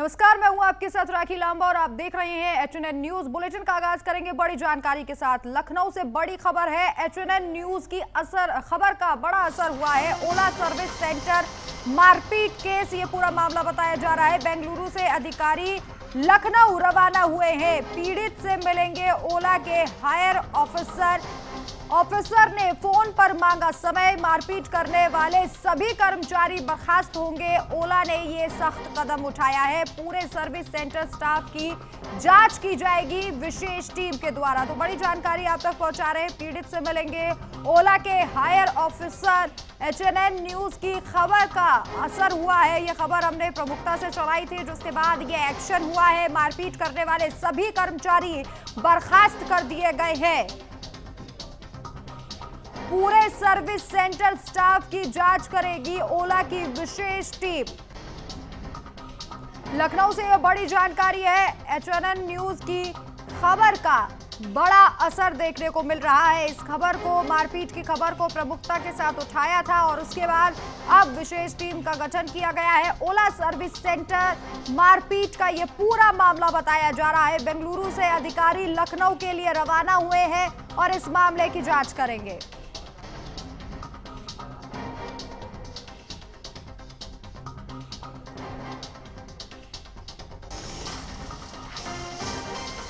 नमस्कार, मैं हूं आपके साथ राखी लांबा और आप देख रहे हैं एचएनएन न्यूज। बुलेटिन का आगाज करेंगे बड़ी जानकारी के साथ। लखनऊ से बड़ी खबर है। एचएनएन न्यूज की खबर का बड़ा असर हुआ है। ओला सर्विस सेंटर मारपीट केस, ये पूरा मामला बताया जा रहा है। बेंगलुरु से अधिकारी लखनऊ रवाना हुए हैं। पीड़ित से मिलेंगे ओला के हायर ऑफिसर ने फोन पर मांगा समय। मारपीट करने वाले सभी कर्मचारी बर्खास्त होंगे। ओला ने ये सख्त कदम उठाया है। पूरे सर्विस सेंटर स्टाफ की जांच की जाएगी विशेष टीम के द्वारा। तो बड़ी जानकारी आप तक पहुंचा रहे हैं। पीड़ित से मिलेंगे ओला के हायर ऑफिसर। एचएनएन न्यूज की खबर का असर हुआ है। ये खबर हमने प्रमुखता से चलाई थी, जिसके बाद ये एक्शन हुआ है। मारपीट करने वाले सभी कर्मचारी बर्खास्त कर दिए गए हैं। पूरे सर्विस सेंटर स्टाफ की जांच करेगी ओला की विशेष टीम। लखनऊ से यह बड़ी जानकारी है। एचएनएन न्यूज की खबर का बड़ा असर देखने को मिल रहा है। इस खबर को, मारपीट की खबर को प्रमुखता के साथ उठाया था और उसके बाद अब विशेष टीम का गठन किया गया है। ओला सर्विस सेंटर मारपीट का यह पूरा मामला बताया जा रहा है। बेंगलुरु से अधिकारी लखनऊ के लिए रवाना हुए हैं और इस मामले की जांच करेंगे।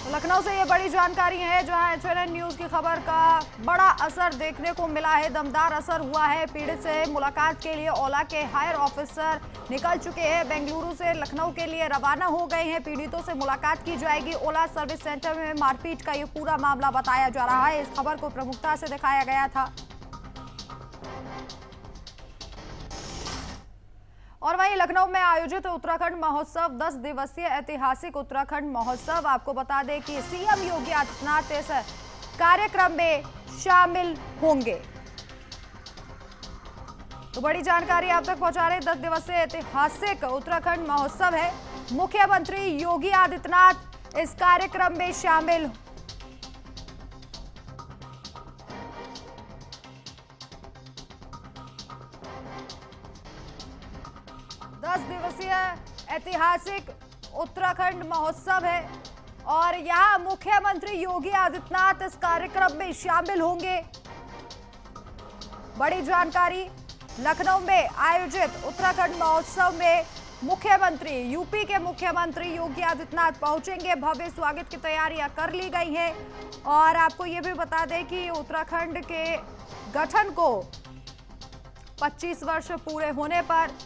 लखनऊ से ये बड़ी जानकारी है, जहां एचएनएन न्यूज की खबर का बड़ा असर देखने को मिला है। दमदार असर हुआ है। पीड़ित से मुलाकात के लिए ओला के हायर ऑफिसर निकल चुके हैं। बेंगलुरु से लखनऊ के लिए रवाना हो गए हैं। पीड़ितों से मुलाकात की जाएगी। ओला सर्विस सेंटर में मारपीट का ये पूरा मामला बताया जा रहा है। इस खबर को प्रमुखता से दिखाया गया था। और वहीं लखनऊ में आयोजित उत्तराखंड महोत्सव 10 दिवसीय ऐतिहासिक उत्तराखंड महोत्सव। आपको बता दें कि सीएम योगी आदित्यनाथ इस कार्यक्रम में शामिल होंगे। तो बड़ी जानकारी आप तक पहुंचा रहे। 10 दिवसीय ऐतिहासिक उत्तराखंड महोत्सव है। मुख्यमंत्री योगी आदित्यनाथ इस कार्यक्रम में शामिल 10 दिवसीय ऐतिहासिक उत्तराखंड महोत्सव है और यहां मुख्यमंत्री योगी आदित्यनाथ इस कार्यक्रम में शामिल होंगे। बड़ी जानकारी, लखनऊ में आयोजित उत्तराखंड महोत्सव में मुख्यमंत्री, यूपी के मुख्यमंत्री योगी आदित्यनाथ पहुंचेंगे। भव्य स्वागत की तैयारियां कर ली गई है। और आपको यह भी बता दें कि उत्तराखंड के गठन को 25 वर्ष पूरे होने पर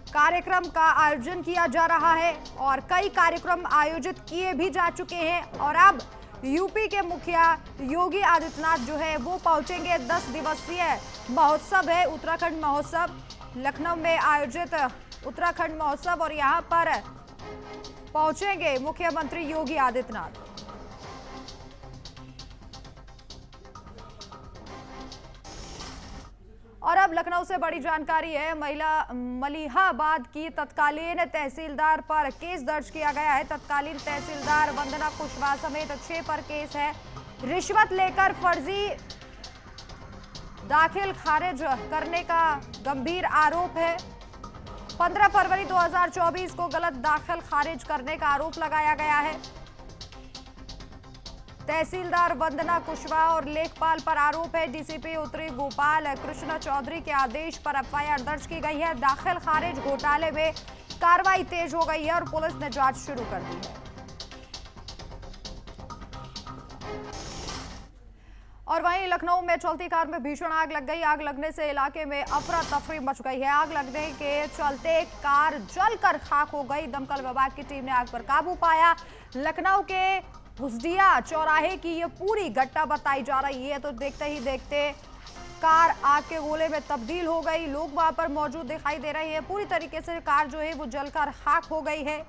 कार्यक्रम का आयोजन किया जा रहा है और कई कार्यक्रम आयोजित किए भी जा चुके हैं। और अब यूपी के मुखिया योगी आदित्यनाथ जो है वो पहुंचेंगे। 10 दिवसीय महोत्सव है उत्तराखंड महोत्सव, लखनऊ में आयोजित उत्तराखंड महोत्सव, और यहां पर पहुंचेंगे मुख्यमंत्री योगी आदित्यनाथ। और अब लखनऊ से बड़ी जानकारी है। मलिहाबाद की तत्कालीन तहसीलदार पर केस दर्ज किया गया है। तत्कालीन तहसीलदार वंदना कुशवाहा समेत 6 पर केस है। रिश्वत लेकर फर्जी दाखिल खारिज करने का गंभीर आरोप है। 15 फरवरी 2024 को गलत दाखिल खारिज करने का आरोप लगाया गया है। तहसीलदार वंदना कुशवाहा और लेखपाल पर आरोप है। डीसीपी उत्तरी भोपाल कृष्णा चौधरी के आदेश पर एफआईआर दर्ज की गई है। दाखिल खारिज घोटाले में कार्रवाई तेज हो गई है और पुलिस ने जांच शुरू कर दी है। और वहीं लखनऊ में चलती कार में भीषण आग लग गई। आग लगने से इलाके में अफरा तफरी मच गई है। आग लगने के चलते कार जलकर खाक हो गई। दमकल विभाग की टीम ने आग पर काबू पाया। लखनऊ के भुसडिया चौराहे की ये पूरी घटना बताई जा रही है। तो देखते ही देखते कार आग के गोले में तब्दील हो गई। लोग वहां पर मौजूद दिखाई दे रहे हैं। पूरी तरीके से कार जो है वो जलकर खाक हो गई है।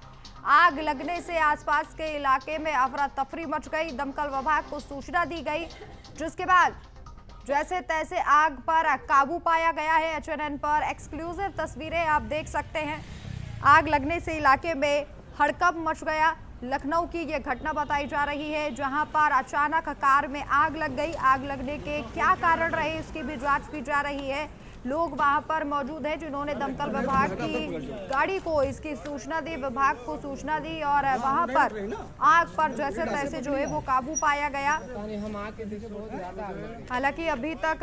आग लगने से आसपास के इलाके में अफरा तफरी मच गई। दमकल विभाग को सूचना दी गई, जिसके बाद जैसे तैसे आग पर काबू पाया गया है। एचएनएन पर एक्सक्लूसिव तस्वीरें आप देख सकते हैं। आग लगने से इलाके में हड़कंप मच गया। लखनऊ की ये घटना बताई जा रही है, जहां पर अचानक कार में आग लग गई। आग लगने के क्या कारण रहे इसकी भी जांच की जा रही है। लोग वहां पर मौजूद हैं जिन्होंने दमकल विभाग की गाड़ी को इसकी सूचना दी, विभाग को सूचना दी और वहां पर आग पर जैसे तैसे जो है वो काबू पाया गया। हालांकि अभी तक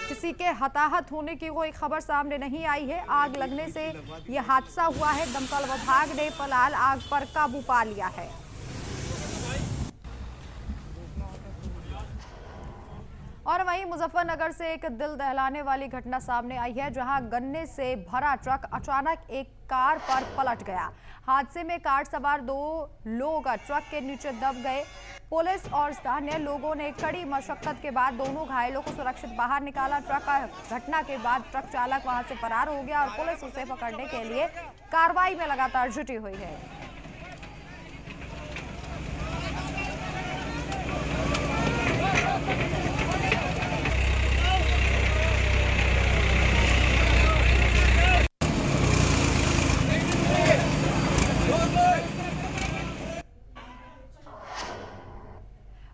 किसी के हताहत होने की कोई खबर सामने नहीं आई है। आग लगने से यह हादसा हुआ है। दमकल विभाग ने फिलहाल आग पर काबू पा लिया है। और वहीं मुजफ्फरनगर से एक दिल दहलाने वाली घटना सामने आई है, जहां गन्ने से भरा ट्रक अचानक एक कार पर पलट गया। हादसे में कार सवार 2 लोग ट्रक के नीचे दब गए। पुलिस और स्थानीय लोगों ने कड़ी मशक्कत के बाद दोनों घायलों को सुरक्षित बाहर निकाला। घटना के बाद ट्रक चालक वहां से फरार हो गया और पुलिस उसे पकड़ने के लिए कार्रवाई में लगातार जुटी हुई है।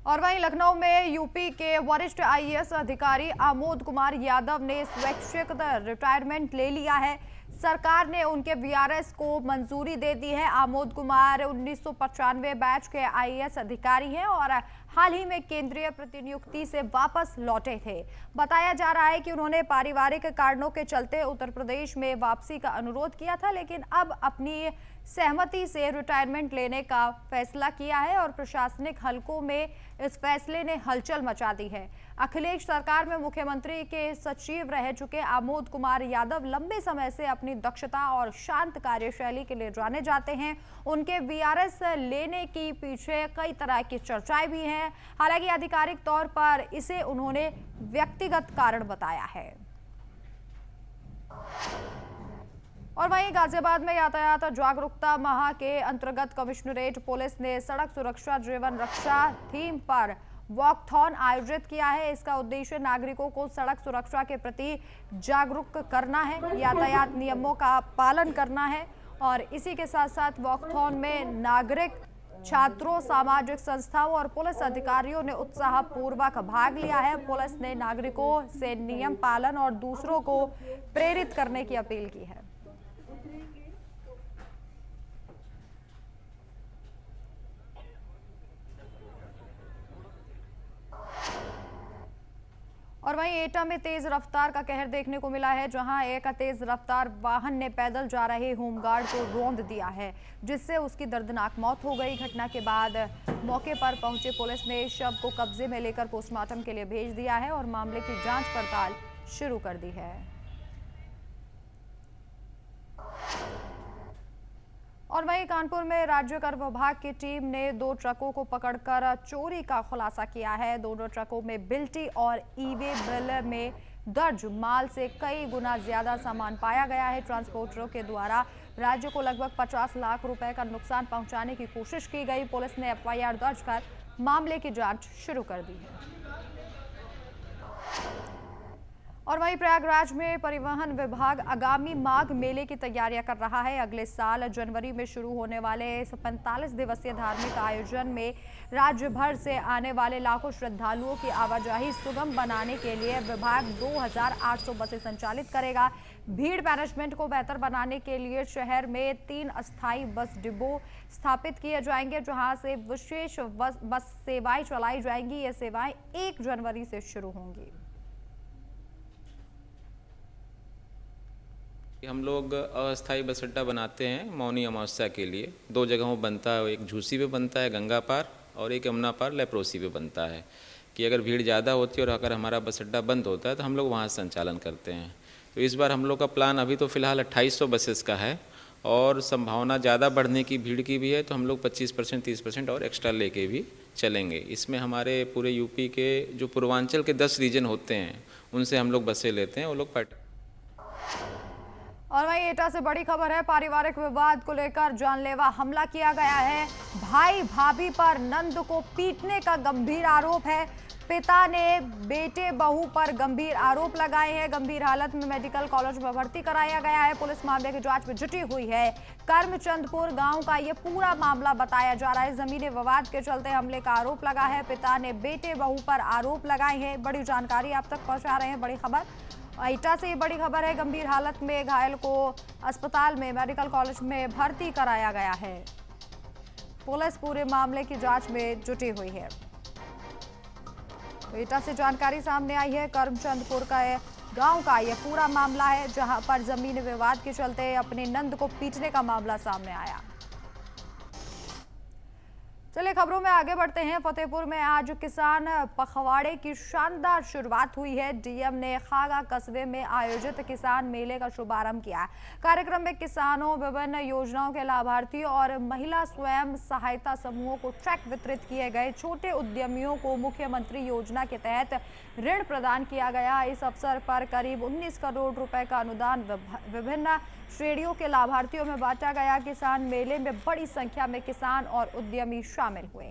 और वहीं लखनऊ में यूपी के वरिष्ठ आईएएस अधिकारी आमोद कुमार यादव ने स्वैच्छिक रिटायरमेंट ले लिया है। सरकार ने उनके वीआरएस को मंजूरी दे दी है। आमोद कुमार 1995 बैच के आईएएस अधिकारी हैं और हाल ही में केंद्रीय प्रतिनियुक्ति से वापस लौटे थे। बताया जा रहा है कि उन्होंने पारिवारिक कारणों के चलते उत्तर प्रदेश में वापसी का अनुरोध किया था, लेकिन अब अपनी सहमति से रिटायरमेंट लेने का फैसला किया है और प्रशासनिक हलकों में इस फैसले ने हलचल मचा दी है। अखिलेश सरकार में मुख्यमंत्री के सचिव रह चुके आमोद कुमार यादव लंबे समय से अपनी दक्षता और शांत कार्यशैली के लिए जाने जाते हैं। उनके वीआरएस लेने के पीछे कई तरह की चर्चाएं भी हैं। हालांकि आधिकारिक तौर पर इसे उन्होंने व्यक्तिगत कारण बताया है। और वहीं गाजियाबाद में यातायात जागरूकता माह के अंतर्गत कमिश्नरेट पुलिस ने सड़क सुरक्षा जीवन रक्षा थीम पर वॉकथॉन आयोजित किया है। इसका उद्देश्य नागरिकों को सड़क सुरक्षा के प्रति जागरूक करना है, यातायात नियमों का पालन करना है और इसी के साथ साथ वॉकथॉन में नागरिक, छात्रों, सामाजिक संस्थाओं और पुलिस अधिकारियों ने उत्साहपूर्वक भाग लिया है। पुलिस ने नागरिकों से नियम पालन और दूसरों को प्रेरित करने की अपील की है। और वहीं एटा में तेज रफ्तार का कहर देखने को मिला है, जहां एक तेज रफ्तार वाहन ने पैदल जा रहे होमगार्ड को रौंद दिया है, जिससे उसकी दर्दनाक मौत हो गई। घटना के बाद मौके पर पहुंचे पुलिस ने शव को कब्जे में लेकर पोस्टमार्टम के लिए भेज दिया है और मामले की जांच पड़ताल शुरू कर दी है। और वहीं कानपुर में राज्य कर विभाग की टीम ने 2 ट्रकों को पकड़कर चोरी का खुलासा किया है। दोनों ट्रकों में बिल्टी और ई-वे बिल में दर्ज माल से कई गुना ज्यादा सामान पाया गया है। ट्रांसपोर्टरों के द्वारा राज्य को लगभग 50 लाख रुपए का नुकसान पहुंचाने की कोशिश की गई। पुलिस ने एफआईआर दर्ज कर मामले की जांच शुरू कर दी है। और वहीं प्रयागराज में परिवहन विभाग आगामी माघ मेले की तैयारियां कर रहा है। अगले साल जनवरी में शुरू होने वाले इस 45 दिवसीय धार्मिक आयोजन में राज्य भर से आने वाले लाखों श्रद्धालुओं की आवाजाही सुगम बनाने के लिए विभाग 2800 बसें संचालित करेगा। भीड़ मैनेजमेंट को बेहतर बनाने के लिए शहर में 3 अस्थायी बस डिपो स्थापित किए जाएंगे, जहां से विशेष बस सेवाएं चलाई जाएंगी। ये सेवाएं 1 जनवरी से शुरू होंगी। हम लोग अस्थायी बस अड्डा बनाते हैं मौनी अमावस्या के लिए। 2 जगहों बनता है, एक झूसी पे बनता है गंगा पार और एक यमुना पार लेप्रोसी पे बनता है। कि अगर भीड़ ज़्यादा होती है और अगर हमारा बस अड्डा बंद होता है तो हम लोग वहाँ संचालन करते हैं। तो इस बार हम लोग का प्लान अभी तो फ़िलहाल 2800 बसेस का है और संभावना ज़्यादा बढ़ने की भीड़ की भी है, तो हम लोग 25% 30% और एक्स्ट्रा लेके भी चलेंगे। इसमें हमारे पूरे यूपी के जो पूर्वांचल के 10 रीजन होते हैं उनसे हम लोग बसें लेते हैं, वो लोग और वहीं एटा से बड़ी खबर है। पारिवारिक विवाद को लेकर जानलेवा हमला किया गया है। भाई भाभी पर नंद को पीटने का गंभीर आरोप है। पिता ने बेटे बहू पर गंभीर आरोप लगाए हैं। गंभीर हालत में मेडिकल कॉलेज में भर्ती कराया गया है। पुलिस मामले की जांच में जुटी हुई है। करमचंदपुर गांव का ये पूरा मामला बताया जा रहा है। जमीनी विवाद के चलते हमले का आरोप लगा है। पिता ने बेटे बहू पर आरोप लगाए हैं। बड़ी जानकारी आप तक पहुंचा रहे हैं, बड़ी खबर। एटा से ये बड़ी खबर है, गंभीर हालत में घायल को अस्पताल में मेडिकल कॉलेज में भर्ती कराया गया है। पुलिस पूरे मामले की जांच में जुटी हुई है। तो एटा से जानकारी सामने आई है, करमचंदपुर का गांव का यह पूरा मामला है, जहां पर जमीन विवाद के चलते अपने नंद को पीटने का मामला सामने आया। चलिए खबरों में आगे बढ़ते हैं। फतेहपुर में आज किसान पखवाड़े की शानदार शुरुआत हुई है। डीएम ने खागा कस्बे में आयोजित किसान मेले का शुभारंभ किया। कार्यक्रम में किसानों, विभिन्न योजनाओं के लाभार्थियों और महिला स्वयं सहायता समूहों को चेक वितरित किए गए। छोटे उद्यमियों को मुख्यमंत्री योजना के तहत ऋण प्रदान किया गया। इस अवसर पर करीब 19 करोड़ रुपए का अनुदान विभिन्न श्रेणियों के लाभार्थियों में बांटा गया। किसान मेले में बड़ी संख्या में किसान और उद्यमी शामिल हुए।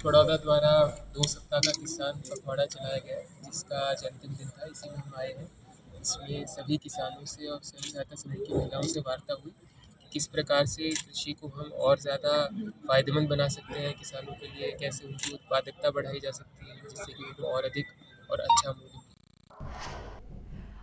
बड़ौदा द्वारा 2 सप्ताह का किसान पखवाड़ा चलाया गया, जिसका आज अंतिम दिन था। इसी में हम आए हैं। इसमें सभी किसानों से और स्वयं सहायता समूह की महिलाओं से वार्ता हुई कि किस प्रकार से कृषि को हम और ज़्यादा फायदेमंद बना सकते हैं। किसानों के लिए कैसे उनकी उत्पादकता बढ़ाई जा सकती है, जिससे कि उनको और अधिक और अच्छा मूल्य।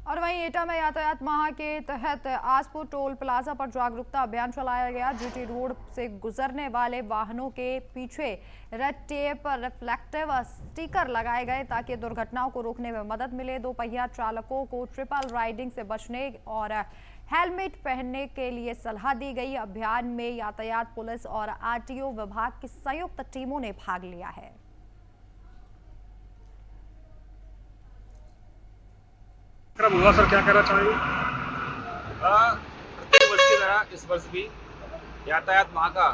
और वहीं एटा में यातायात माह के तहत आसपुर टोल प्लाजा पर जागरूकता अभियान चलाया गया। जीटी रोड से गुजरने वाले वाहनों के पीछे रेड टेप रिफ्लेक्टिव स्टिकर लगाए गए ताकि दुर्घटनाओं को रोकने में मदद मिले। दोपहिया चालकों को ट्रिपल राइडिंग से बचने और हेलमेट पहनने के लिए सलाह दी गई। अभियान में यातायात पुलिस और आरटीओ विभाग की संयुक्त टीमों ने भाग लिया है। हुआ सर, क्या कहना चाहेंगे? प्रत्येक वर्ष की तरह इस वर्ष भी यातायात माह का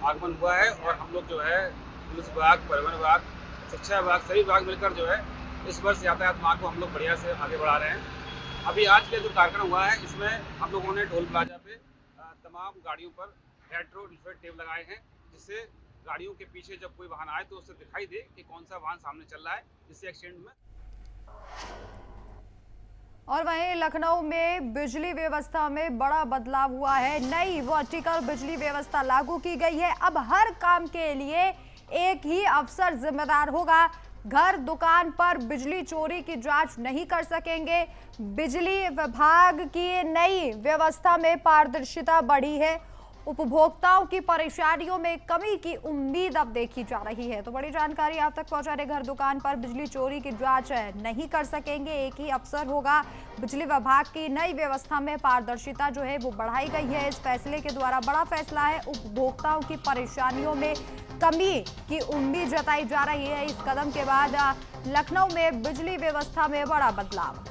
आगमन हुआ है और हम लोग जो है पुलिस विभाग, परिवहन विभाग, शिक्षा विभाग, सभी विभाग मिलकर जो है इस वर्ष यातायात माह को हम लोग बढ़िया से आगे बढ़ा रहे हैं। अभी आज के जो कार्यक्रम हुआ है, इसमें हम लोगों ने टोल प्लाजा पे तमाम गाड़ियों पर रेड रोड टेप लगाए हैं, जिससे गाड़ियों के पीछे जब कोई वाहन आए तो उससे दिखाई दे कि कौन सा वाहन सामने चल रहा है, जिससे एक्सीडेंट में। और वहीं लखनऊ में बिजली व्यवस्था में बड़ा बदलाव हुआ है। नई वर्टिकल बिजली व्यवस्था लागू की गई है। अब हर काम के लिए एक ही अफसर जिम्मेदार होगा। घर दुकान पर बिजली चोरी की जांच नहीं कर सकेंगे। बिजली विभाग की नई व्यवस्था में पारदर्शिता बढ़ी है। उपभोक्ताओं की परेशानियों में कमी की उम्मीद अब देखी जा रही है। तो बड़ी जानकारी आप तक पहुंचा रहे, घर दुकान पर बिजली चोरी की जांच नहीं कर सकेंगे, एक ही अफसर होगा। बिजली विभाग की नई व्यवस्था में पारदर्शिता जो है वो बढ़ाई गई है। इस फैसले के द्वारा बड़ा फैसला है। उपभोक्ताओं की परेशानियों में कमी की उम्मीद जताई जा रही है। इस कदम के बाद लखनऊ में बिजली व्यवस्था में बड़ा बदलाव।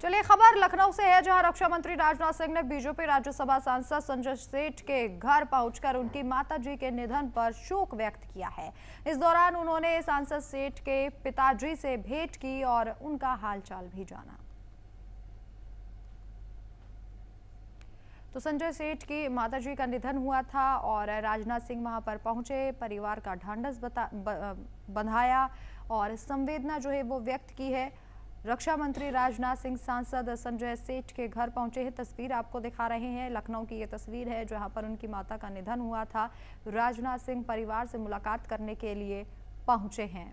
चलिए खबर लखनऊ से है, जहां रक्षा मंत्री राजनाथ सिंह ने बीजेपी राज्यसभा सांसद संजय सेठ के घर पहुंचकर उनकी माताजी के निधन पर शोक व्यक्त किया है। इस दौरान उन्होंने सांसद सेठ के पिताजी से भेंट की और उनका हालचाल भी जाना। तो संजय सेठ की माताजी का निधन हुआ था और राजनाथ सिंह वहां पर पहुंचे, परिवार का ढांढस बंधाया और संवेदना जो है वो व्यक्त की है। रक्षा मंत्री राजनाथ सिंह सांसद संजय सेठ के घर पहुंचे हैं। तस्वीर आपको दिखा रहे हैं, लखनऊ की ये तस्वीर है जहां पर उनकी माता का निधन हुआ था। राजनाथ सिंह परिवार से मुलाकात करने के लिए पहुंचे हैं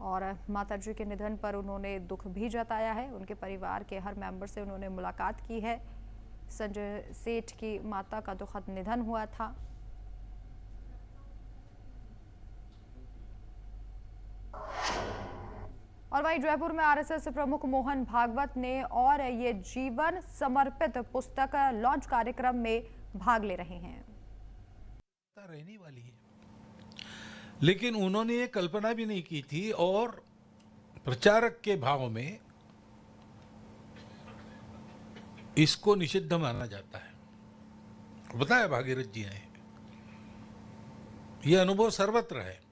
और माताजी के निधन पर उन्होंने दुख भी जताया है। उनके परिवार के हर मेंबर से उन्होंने मुलाकात की है। संजय सेठ की माता का दुखद निधन हुआ था। और वहीं जयपुर में आरएसएस प्रमुख मोहन भागवत ने और ये जीवन समर्पित पुस्तक लॉन्च कार्यक्रम में भाग ले रहे हैं। रहने वाली है, लेकिन उन्होंने ये कल्पना भी नहीं की थी और प्रचारक के भाव में इसको निषिद्ध माना जाता है। बताया भागीरथ जी ने, यह अनुभव सर्वत्र है।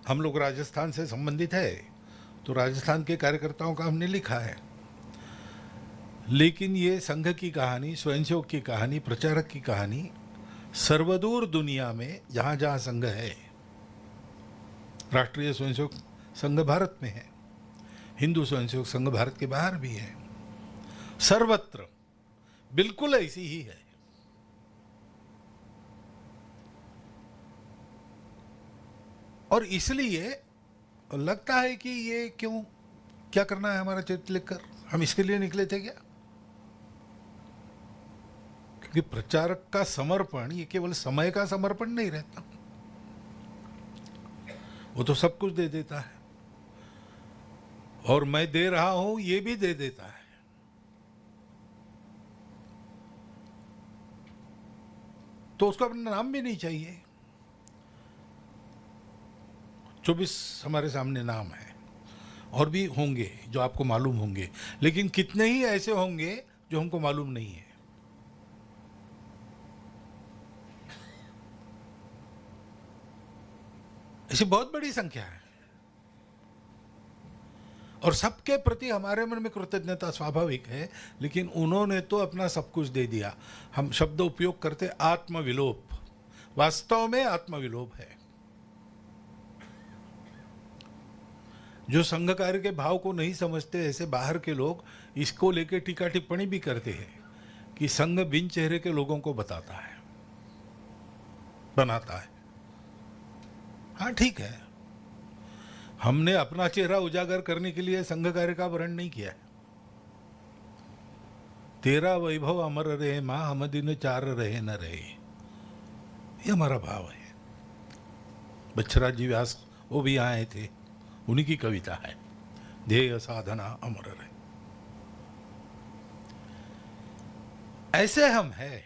हम लोग राजस्थान से संबंधित है तो राजस्थान के कार्यकर्ताओं का हमने लिखा है, लेकिन ये संघ की कहानी, स्वयंसेवक की कहानी, प्रचारक की कहानी सर्वदूर दुनिया में जहाँ जहाँ संघ है, राष्ट्रीय स्वयंसेवक संघ भारत में है, हिंदू स्वयंसेवक संघ भारत के बाहर भी है, सर्वत्र बिल्कुल ऐसी ही है। और इसलिए लगता है कि ये क्यों, क्या करना है हमारा चरित्र लिखकर, हम इसके लिए निकले थे क्या? क्योंकि प्रचारक का समर्पण ये केवल समय का समर्पण नहीं रहता, वो तो सब कुछ दे देता है, और मैं दे रहा हूं ये भी दे देता है। तो उसको अपना नाम भी नहीं चाहिए। 24 हमारे सामने नाम है, और भी होंगे जो आपको मालूम होंगे, लेकिन कितने ही ऐसे होंगे जो हमको मालूम नहीं है। ऐसी बहुत बड़ी संख्या है, और सबके प्रति हमारे मन में कृतज्ञता स्वाभाविक है, लेकिन उन्होंने तो अपना सब कुछ दे दिया। हम शब्द उपयोग करते आत्मविलोप, वास्तव में आत्मविलोप है। जो संघ कार्य के भाव को नहीं समझते, ऐसे बाहर के लोग इसको लेके टीका टिप्पणी भी करते हैं कि संघ बिन चेहरे के लोगों को बताता है, बनाता है। हाँ ठीक है, हमने अपना चेहरा उजागर करने के लिए संघ कार्य का वर्ण नहीं किया है। तेरा वैभव अमर रहे मां, हम दिन चार रहे न रहे, ये हमारा भाव है। बच्छराज जी व्यास वो भी आए थे, उन्हीं की कविता है, ध्येय साधना अमर रहे। ऐसे हम हैं।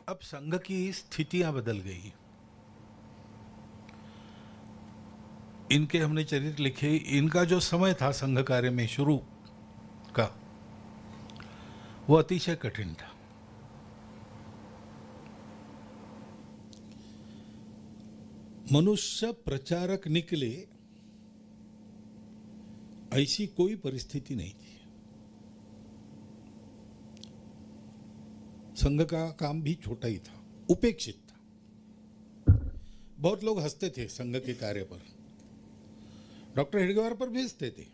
अब संघ की स्थितियां बदल गई। इनके हमने चरित्र लिखे, इनका जो समय था संघ कार्य में शुरू का, वो अतिशय कठिन था। मनुष्य प्रचारक निकले ऐसी कोई परिस्थिति नहीं थी। संघ का काम भी छोटा ही था, उपेक्षित था। बहुत लोग हंसते थे संघ के कार्य पर, डॉक्टर हेडगेवार पर भी हंसते थे।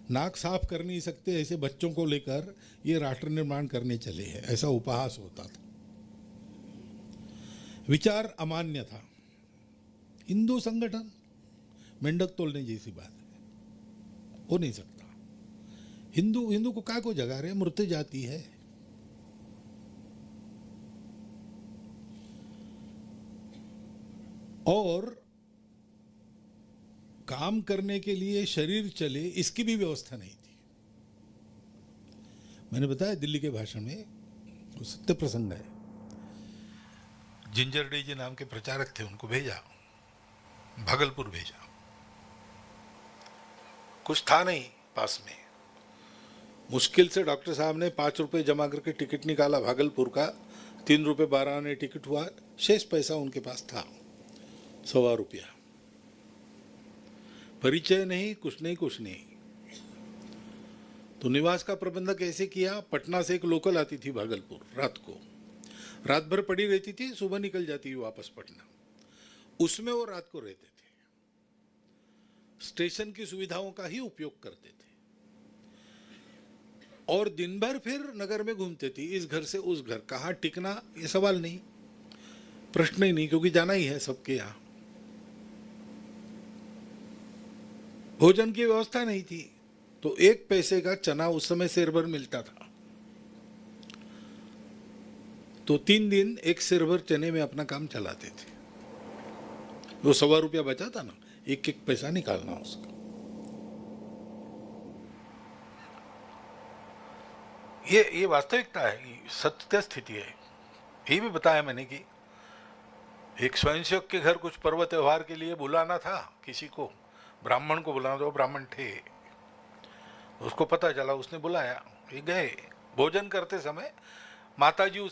नाक साफ कर नहीं सकते ऐसे बच्चों को लेकर ये राष्ट्र निर्माण करने चले हैं, ऐसा उपहास होता था। विचार अमान्य था। हिंदू संगठन मेंढक तोलने जैसी बात है, हो नहीं सकता। हिंदू को काय को जगा रहे, मृत जाति है। और काम करने के लिए शरीर चले, इसकी भी व्यवस्था नहीं थी। मैंने बताया दिल्ली के भाषण में, वो सत्य प्रसंग है। जिंजर डे जी नाम के प्रचारक थे, उनको भेजा, भागलपुर भेजा। कुछ था नहीं पास में, मुश्किल से डॉक्टर साहब ने 5 रुपए जमा करके टिकट निकाला भागलपुर का, 3 रुपए 12 आने टिकट हुआ, शेष पैसा उनके पास था 1.25 रुपया। परिचय नहीं, कुछ नहीं। तो निवास का प्रबंध कैसे किया? पटना से एक लोकल आती थी भागलपुर, रात भर पड़ी रहती थी, सुबह निकल जाती थी वापस पटना। उसमें वो रात को रहते थे, स्टेशन की सुविधाओं का ही उपयोग करते थे, और दिन भर फिर नगर में घूमते थे, इस घर से उस घर। कहाँ टिकना ये सवाल नहीं, प्रश्न ही नहीं, क्योंकि जाना ही है सबके यहाँ। भोजन की व्यवस्था नहीं थी, तो 1 पैसे का चना उस समय सेर भर मिलता था, तो 3 दिन 1 सेर भर चने में अपना काम चलाते थे। वो 1.25 रुपया बचा था ना, 1 पैसा निकालना उसका। ये वास्तविकता है, ये सत्य स्थिति है। यही भी बताया मैंने कि एक स्वयंसेवक के घर कुछ पर्व त्योहार के लिए बुलाना था किसी को, ब्राह्मण को बुलाना था, वो ब्राह्मण थे, उसको पता चला, उसने बुलाया, ये गए। भोजन करते समय माताजी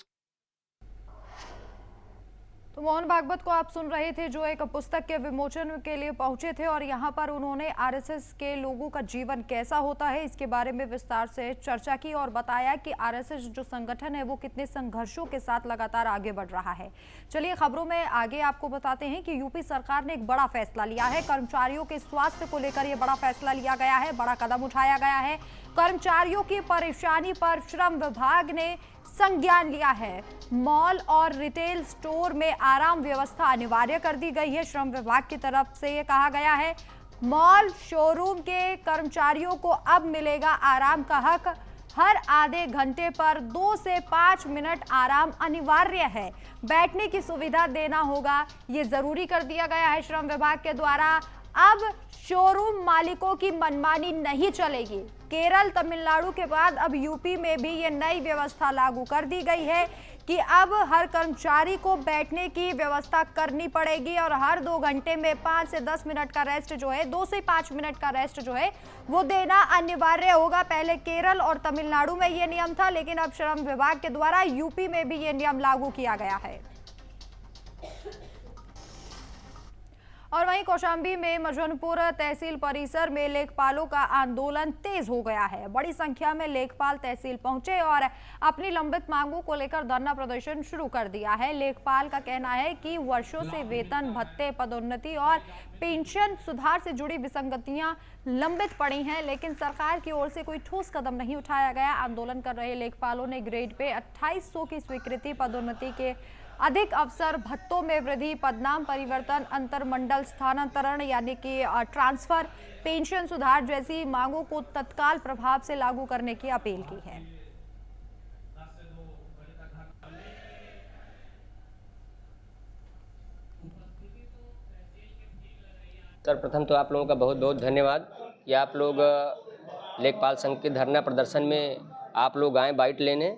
तो मोहन भागवत को आप सुन रहे थे, जो एक पुस्तक के विमोचन के लिए पहुंचे थे, और यहाँ पर उन्होंने आरएसएस के लोगों का जीवन कैसा होता है इसके बारे में विस्तार से चर्चा की, और बताया कि आरएसएस जो संगठन है वो कितने संघर्षों के साथ लगातार आगे बढ़ रहा है। चलिए खबरों में आगे आपको बताते हैं कि यूपी सरकार ने एक बड़ा फैसला लिया है। कर्मचारियों के स्वास्थ्य को लेकर यह बड़ा फैसला लिया गया है, बड़ा कदम उठाया गया है। कर्मचारियों की परेशानी पर श्रम विभाग ने संज्ञान लिया है। मॉल और रिटेल स्टोर में आराम व्यवस्था अनिवार्य कर दी गई है। श्रम विभाग की तरफ से ये कहा गया है, मॉल शोरूम के कर्मचारियों को अब मिलेगा आराम का हक। हर आधे घंटे पर 2 से 5 मिनट आराम अनिवार्य है। बैठने की सुविधा देना होगा, ये जरूरी कर दिया गया है श्रम विभाग के द्वारा। अब शोरूम मालिकों की मनमानी नहीं चलेगी। केरल, तमिलनाडु के बाद अब यूपी में भी ये नई व्यवस्था लागू कर दी गई है कि अब हर कर्मचारी को बैठने की व्यवस्था करनी पड़ेगी और हर 2 घंटे में 5 से 10 मिनट का रेस्ट जो है, 2 से 5 मिनट का रेस्ट जो है वो देना अनिवार्य होगा। पहले केरल और तमिलनाडु में ये नियम था, लेकिन अब श्रम विभाग के द्वारा यूपी में भी ये नियम लागू किया गया है। और वहीं कौशाम्बी में मजनपुर तहसील परिसर में लेखपालों का आंदोलन तेज हो गया है। बड़ी संख्या में लेखपाल तहसील पहुंचे और अपनी लंबित मांगों को लेकर धरना प्रदर्शन शुरू कर दिया है। लेखपाल का कहना है कि वर्षों से वेतन, भत्ते, पदोन्नति और पेंशन सुधार से जुड़ी विसंगतियां लंबित पड़ी हैं, लेकिन सरकार की ओर से कोई ठोस कदम नहीं उठाया गया। आंदोलन कर रहे लेखपालों ने ग्रेड पे 2800 की स्वीकृति, पदोन्नति के अधिक अवसर, भत्तों में वृद्धि, पदनाम परिवर्तन, अंतरमंडल स्थानांतरण यानी कि ट्रांसफर, पेंशन सुधार जैसी मांगों को तत्काल प्रभाव से लागू करने की अपील की है। सर्वप्रथम तो आप लोगों का बहुत बहुत धन्यवाद कि आप लोग लेखपाल संघ के धरना प्रदर्शन में आप लोग आए बाइट लेने।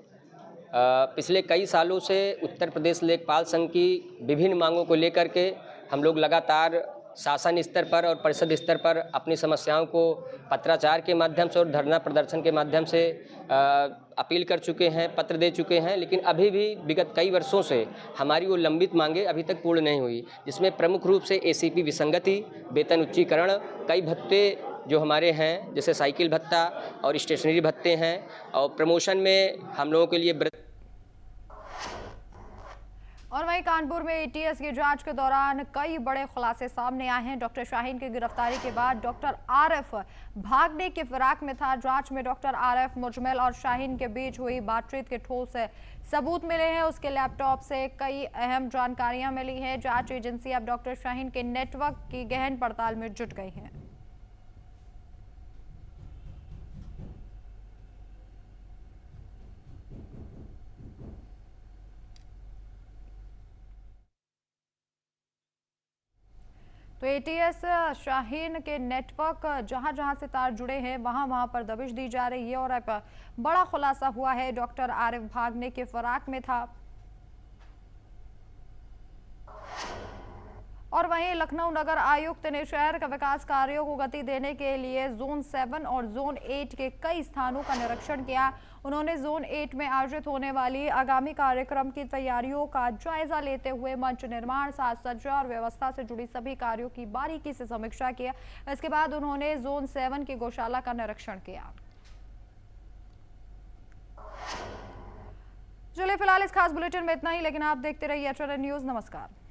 पिछले कई सालों से उत्तर प्रदेश लेखपाल संघ की विभिन्न मांगों को लेकर के हम लोग लगातार शासन स्तर पर और परिषद स्तर पर अपनी समस्याओं को पत्राचार के माध्यम से और धरना प्रदर्शन के माध्यम से अपील कर चुके हैं, पत्र दे चुके हैं, लेकिन अभी भी विगत कई वर्षों से हमारी वो लंबित मांगें अभी तक पूर्ण नहीं हुई, जिसमें प्रमुख रूप से एसीपी विसंगति, वेतन उच्चीकरण, कई भत्ते जो हमारे हैं जैसे साइकिल भत्ता और स्टेशनरी भत्ते हैं, और प्रमोशन में हम लोगों के लिए और वहीं कानपुर में एटीएस की जांच के दौरान कई बड़े खुलासे सामने आए हैं। डॉक्टर शाहीन की गिरफ्तारी के बाद डॉक्टर आरिफ भागने की फिराक में था। जांच में डॉक्टर आरिफ, मुजमिल और शाहीन के बीच हुई बातचीत के ठोस सबूत मिले हैं। उसके लैपटॉप से कई अहम जानकारियां मिली हैं। जांच एजेंसी अब डॉक्टर शाहीन के नेटवर्क की गहन पड़ताल में जुट गई है। तो एटीएस शाहीन के नेटवर्क जहां से तार जुड़े हैं वहां पर दबिश दी जा रही है और अब बड़ा खुलासा हुआ है। डॉक्टर आरिफ भागने के फिराक में था। और वहीं लखनऊ नगर आयुक्त ने शहर के विकास कार्यों को गति देने के लिए जोन 7 और जोन 8 के कई स्थानों का निरीक्षण किया। उन्होंने जोन 8 में आयोजित होने वाली आगामी कार्यक्रम की तैयारियों का जायजा लेते हुए मंच निर्माण, साज सज्जा और व्यवस्था से जुड़ी सभी कार्यों की बारीकी से समीक्षा किया। इसके बाद उन्होंने जोन 7 की गौशाला का निरीक्षण किया। चलिए फिलहाल इस खास बुलेटिन में इतना ही, लेकिन आप देखते रहिए HRN न्यूज़। नमस्कार।